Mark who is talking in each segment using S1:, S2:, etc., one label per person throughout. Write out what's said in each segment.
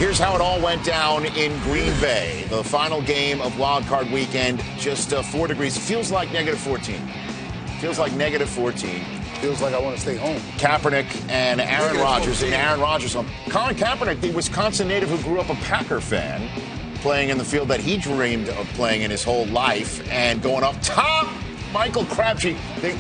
S1: Here's how it all went down in Green Bay. The final game of Wildcard Weekend, just 4 degrees. Feels like negative 14. Feels like negative 14.
S2: Feels like I want to stay home.
S1: Kaepernick and Aaron Rodgers in Aaron Rodgers' home. Colin Kaepernick, the Wisconsin native who grew up a Packer fan, playing in the field that he dreamed of playing in his whole life, and going up top. Michael Crabtree, they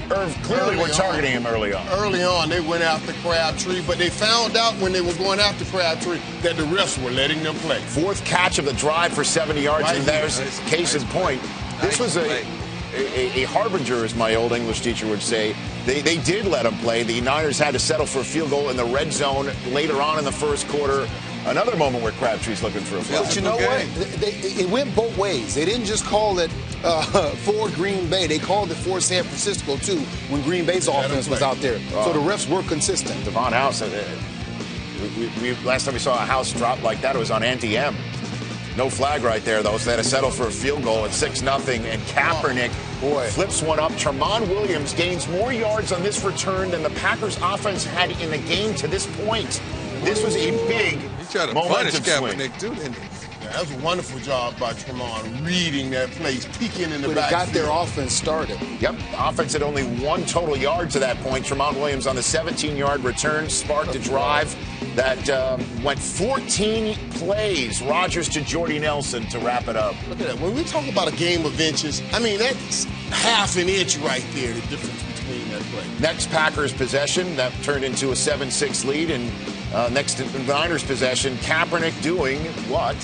S1: clearly were targeting him early on.
S3: Early on, they went after Crabtree, but they found out when they were going after Crabtree that the refs were letting them play.
S1: Fourth catch of the drive for 70 yards, and there's case in point. This was a harbinger, as my old English teacher would say. They did let him play. The Niners had to settle for a field goal in the red zone later on in the first quarter. Another moment where Crabtree's looking for a flag.
S2: But you know what? It went both ways. They didn't just call it for Green Bay. They called it for San Francisco, too, when Green Bay's offense was out there. So the refs were consistent.
S1: Devon House, last time we saw a house drop like that, it was on anti-M. No flag right there, though, so they had to settle for a field goal at 6-0, and Kaepernick flips one up. Tramon Williams gains more yards on this return than the Packers' offense had in the game to this point. This was a big momentum swing.
S3: Kaepernick, too, didn't he? Yeah, that was a wonderful job by Tramon, reading that place, peeking in the back.
S2: But it got their offense started.
S1: Yep, offense had only 1 total yard to that point. Tramon Williams on the 17-yard return sparked a drive that went 14 plays. Rodgers to Jordy Nelson to wrap it up.
S3: Look at that. When we talk about a game of inches, I mean, that's half an inch right there, the difference between that play.
S1: Next Packers possession, that turned into a 7-6 lead, and next to the Niners possession, Kaepernick doing what?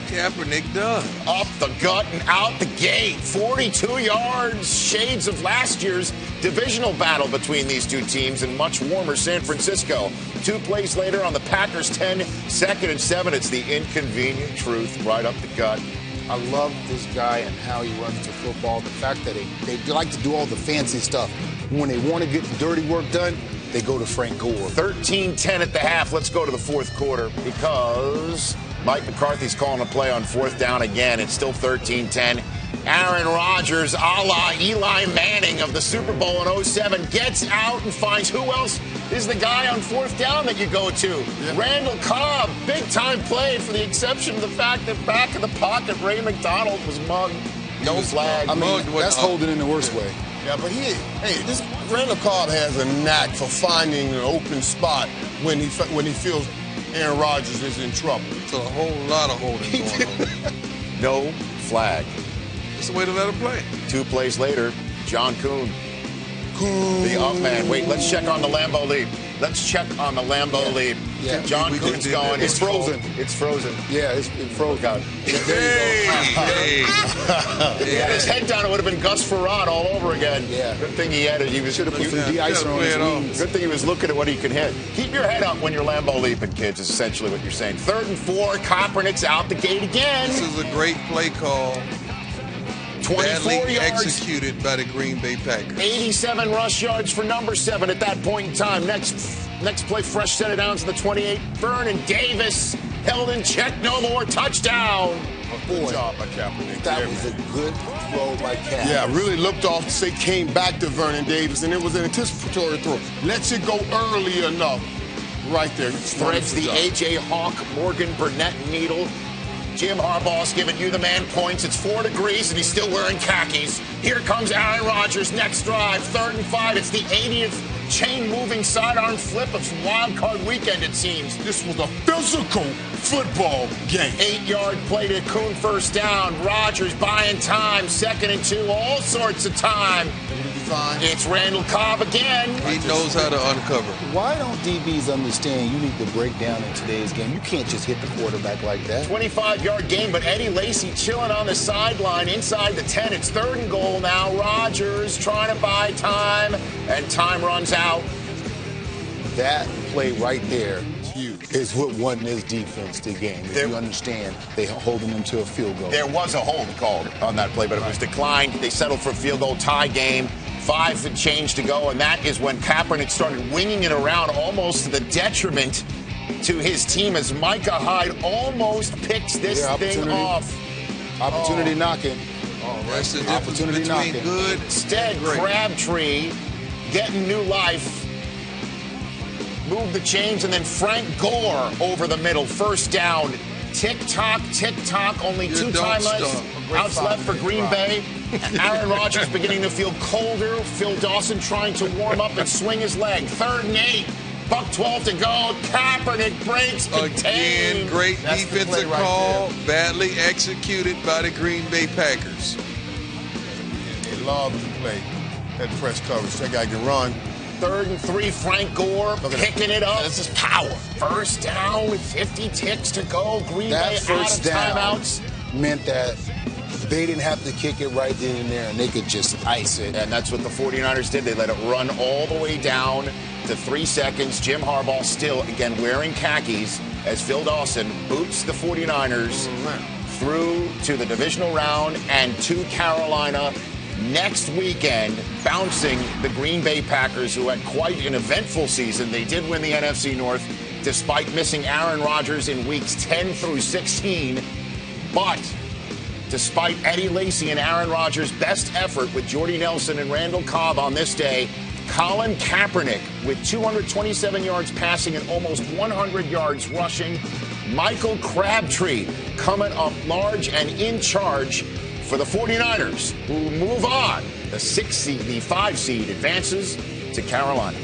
S4: Kaepernick does.
S1: Up the gut and out the gate. 42 yards, shades of last year's divisional battle between these two teams in much warmer San Francisco. 2 plays later on the Packers 10, 2nd and 7. It's the inconvenient truth right up the gut.
S2: I love this guy and how he runs the football. The fact that they like to do all the fancy stuff. When they want to get the dirty work done, they go to Frank Gore.
S1: 13-10 at the half. Let's go to the fourth quarter because Mike McCarthy's calling a play on 4th down again. It's still 13-10. Aaron Rodgers, a la Eli Manning of the Super Bowl in 07, gets out and finds who else is the guy on 4th down that you go to. Yeah. Randall Cobb, big-time play for the exception of the fact that back in the pocket, Ray McDonald was mugged. No flag.
S2: I mean, that's holding in the worst way.
S3: Yeah, but this Randall Cobb has a knack for finding an open spot when he feels Aaron Rodgers is in trouble.
S4: It's a whole lot of holding going on.
S1: No flag.
S4: It's the way to let him play.
S1: 2 plays later, John Kuhn. The up man. Wait, let's check on the Lambeau leap. Let's check on the Lambeau leap.
S2: Yeah.
S1: John Kuhn's going.
S2: It's frozen.
S1: It's frozen.
S2: Yeah, it's frozen.
S1: God.
S4: Hey.
S1: He had his head down. It would have been Gus Frerotte all over again.
S2: Yeah.
S1: Good thing he had it. He
S2: should have put some de-icer on his wings.
S1: Good thing he was looking at what he could hit. Keep your head up when you're Lambeau leaping, kids, is essentially what you're saying. 3rd and 4. Kaepernick's out the gate again.
S4: This is a great play call.
S1: 24
S4: badly
S1: yards.
S4: Executed by the Green Bay Packers.
S1: 87 rush yards for number 7 at that point in time. Next play, fresh set it down to the 28. Vernon Davis held in check, no more, touchdown.
S3: Good job by Kaepernick.
S2: That was a good throw by Kaepernick.
S3: Yeah, really looked off to say, came back to Vernon Davis, and it was an anticipatory throw. Lets it go early enough. Right there.
S1: Threads the A.J. Hawk, Morgan Burnett needle. Jim Harbaugh's giving you the man points. It's 4 degrees, and he's still wearing khakis. Here comes Aaron Rodgers, next drive, 3rd and 5. It's the 80th chain-moving sidearm flip of Wild Card Weekend, it seems.
S3: This was a physical football game.
S1: 8-yard play to Kuhn, 1st down. Rodgers buying time, 2nd and 2, all sorts of time. It's Randall Cobb again.
S4: He knows how to uncover.
S2: Why don't DBs understand you need to break down in today's game? You can't just hit the quarterback like that.
S1: 25-yard gain, but Eddie Lacy chilling on the sideline inside the 10. It's 3rd and goal now. Rodgers trying to buy time, and time runs out.
S2: That play right there is what won this defense the game. If you understand, they holding them to a field goal.
S1: There was a hold called on that play, but it was declined. They settled for a field goal, tie game. 5 and change to go, and that is when Kaepernick started winging it around almost to the detriment to his team as Micah Hyde almost picks this thing off.
S2: Opportunity knocking.
S4: That's the difference between good
S1: Instead,
S4: and great.
S1: Crabtree getting new life. move the chains, and then Frank Gore over the middle. First down. Tick-tock, tick-tock. Only two timeouts left for Green Bay. Aaron Rodgers beginning to feel colder. Phil Dawson trying to warm up and swing his leg. 3rd and 8. Buck 12 to go. Kaepernick breaks.
S4: Again, great defensive call. Badly executed by the Green Bay Packers.
S3: They love to play that press coverage. That guy can run.
S1: 3rd and 3, Frank Gore picking it up. This is power. First down with 50 ticks to go. Green Bay out of timeouts.
S2: Meant that they didn't have to kick it right then and there, and they could just ice it.
S1: And that's what the 49ers did. They let it run all the way down to 3 seconds. Jim Harbaugh still, again, wearing khakis as Phil Dawson boots the 49ers through to the divisional round and to Carolina next weekend, bouncing the Green Bay Packers, who had quite an eventful season. They did win the NFC North despite missing Aaron Rodgers in weeks 10 through 16. But despite Eddie Lacy and Aaron Rodgers' best effort with Jordy Nelson and Randall Cobb on this day, Colin Kaepernick with 227 yards passing and almost 100 yards rushing. Michael Crabtree coming up large and in charge for the 49ers, who move on. The 5 seed advances to Carolina.